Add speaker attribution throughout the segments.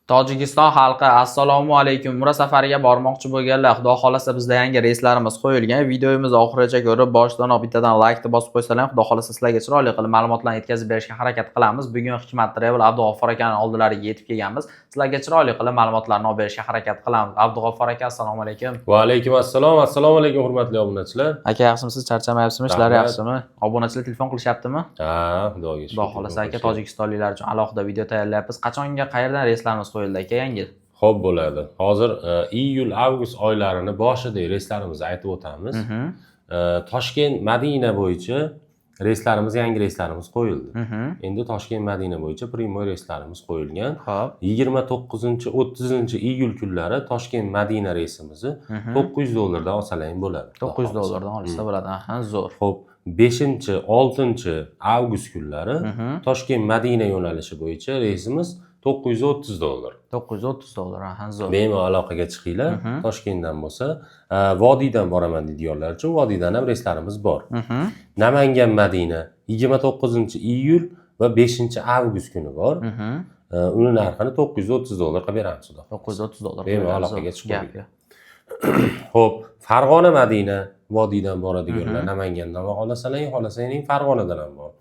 Speaker 1: Tojikiston xalqi, assalomu alaykum. Umra safariga bormoqchi bo'lganlar, xudo xolasa bizda yangi reyslarimiz qo'yilgan. Videomizni oxirigacha ko'rib, boshidan bittadan like bosib qo'ysalar, xudo xolasa sizlarga chiroyli qilib ma'lumotlarni yetkazib berishga harakat qilamiz. Bugun Hikmat Travel Abdug'offor akaning oldilariga yetib kelganmiz. Sizlarga chiroyli qilib ma'lumotlarni olib berishga harakat qilamiz. Abdug'offor aka, assalomu alaykum.
Speaker 2: Va alaykum assalom. Assalomu alaykum hurmatli obunachilar.
Speaker 1: Aka, yaxshimisiz? Charchamayapsizmi? Ishlar yaxshimi? Obunachilar telefon qilishyaptimi?
Speaker 2: Ha, xudoga shukr.
Speaker 1: Xudo xolasa aka, tojikistonliklar uchun alohida video tayyorlayapmiz. Qachonga, qayerdan reyslarimiz qo'yildi aka yangi?
Speaker 2: Xo'p bo'ladi. Hozir iyul-avgust oylarini boshida reyslarimizni aytib o'tamiz. Toshkent Madina bo'yicha yangi reyslarimiz qo'yildi. Endi Toshkent Madina bo'yicha primoy reyslarimiz qo'yilgan.
Speaker 1: Xo'p.
Speaker 2: 29-30 iyul kunlari Toshkent Madina reysimizni $900 olsalar bo'ladi.
Speaker 1: $900 olsa bo'ladi. Aha, zo'r.
Speaker 2: Xo'p, 5-6 avgust kunlari Toshkent Madina yo'nalishi bo'yicha reysimiz $930.
Speaker 1: $930, aha, zo'r.
Speaker 2: Bemalol aloqaga chiqinglar. Toshkentdan bo'lsa, Vodiydan boraman deydiganlar uchun Vodiydan ham reyslarimiz bor. Namangan Madina 29-iyul va 5-avgust kuni bor. Uni narxini $930 qilib beramiz.
Speaker 1: $930.
Speaker 2: Bemalol aloqaga chiqing. Xo'p, Farg'ona Madina Vodiydan boradiganlar Namangandan xohlasangiz Farg'onadan ham bor.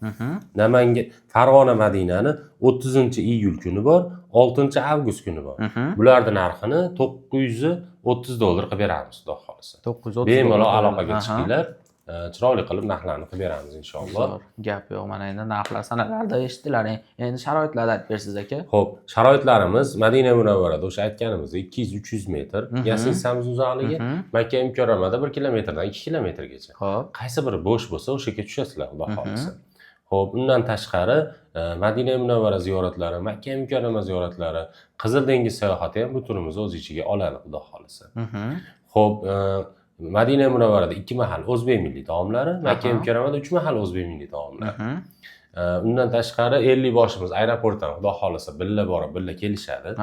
Speaker 2: Farg'ona Madinani 30-iyul kuni bor, 6-avgust kuni bor. Bularning narxini $930 qilib beramiz, xudo xolasa.
Speaker 1: $930.
Speaker 2: Bemalol aloqaga chiqinglar. Chiroyli qilib narxlarni qilib beramiz inshaalloh.
Speaker 1: Gap yo'q, mana endi narxlar sanalarda eshitdilar. Endi sharoitlarni aytib bersiz aka.
Speaker 2: Xo'p, sharoitlarimiz Madina Munavvarada o'sha aytganimizdek 200-300 metr, yasaysangiz uzoqligi Makka Mukarramada 1 kilometrdan 2 kilometrgacha.
Speaker 1: Xo'p,
Speaker 2: Qaysi biri bo'sh bo'lsa, o'sha yerga tushasizlar, xudo xolasa. Xo'p, undan tashqari Madina Munavvara ziyoratlari, Makka Mukarrama ziyoratlari, Qizil dengiz sayohati ham bu turimizni o'z ichiga oladi, xudo xolasa. Xo'p, Madina Munavvarada 2 mahal o'zbek milliy taomlari, Makka Mukarramada 3 mahal o'zbek milliy taomlari. Undan tashqari 50 boshimiz aeroportdan xudo xolasa billa borib, billa kelishadi.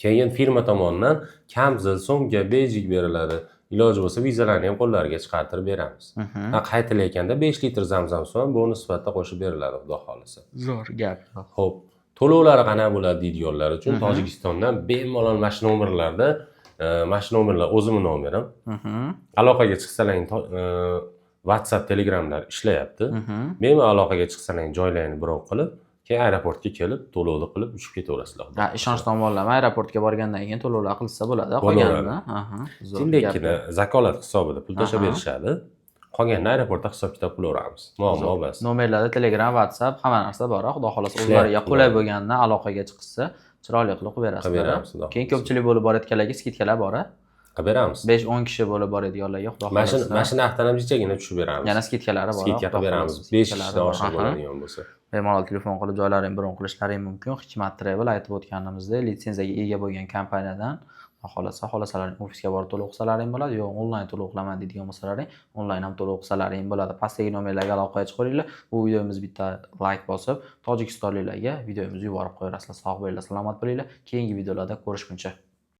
Speaker 2: Keyin firma tomonidan kamzil, so'mga, bejik beriladi. Iloji bo'lsa vizalarni ham qo'llariga chiqartirib beramiz. Qaytilayotganda 5 litr zamzam suvi bonus sifatida qo'shib beriladi, xudo xolasa.
Speaker 1: Zo'r gap.
Speaker 2: Xo'p, to'lovlari qanaqa bo'ladi deydiganlar uchun Tojikistondan bemalol mana shu nomerlarda mana shu nomerlar o'zimning nomerim. Aloqaga chiqsalaring WhatsApp, Telegramlar ishlayapti. Bemalol aloqaga chiqsalaring joylarini birov qilib, keyin aeroportga kelib, to'lovni qilib uchib ketaverasizlar.
Speaker 1: Ha, ishonch tomonlama aeroportga borgandan keyin to'lovlar qilsa bo'ladi, qolganini. Zo'r.
Speaker 2: Tindekkina zakolat hisobida pul tashlab berishadi. Qolganini aeroportda hisob-kitob qilaveramiz. Muammo emas.
Speaker 1: Nomerlarda Telegram, WhatsApp hamma narsa bor. Xudo xolasa o'zlariga qulay bo'lgandan aloqaga chiqsa, chiroyli qilib qo'yib berasizlar. Keyin ko'pchilik bo'lib borayotganlarga skidkalar bor.
Speaker 2: Qilib beramiz.
Speaker 1: 5-10 kishi bo'lib boradiganlarga xudo xolasa.
Speaker 2: Mashina narxdan ham jichagina tushib beramiz.
Speaker 1: Yana skidkalari bor.
Speaker 2: Skidka qilib beramiz. 5 kishidan oshiq bo'ladigan bo'lsa.
Speaker 1: Bemalol telefon qilib joylarini bron qilishlaring mumkin. Hikmat Travel aytib o'tganimizdek, litsenziyaga ega bo'lgan kompaniyadan xohlasalaring ofisga borib to'lov qilsalaring bo'ladi, yo'q onlayn to'lov qilaman deydigan bo'lsalaring, onlayn ham to'lov qilsalaring bo'ladi. Pastdagi nomerlarga aloqaga chiqinglar. Bu videomiz bitta like bosib, tojikistonliklarga videomizni yuborib qo'yasizlar. Sog' bo'linglar, salomat bo'linglar. Keyingi videolarda ko'rishguncha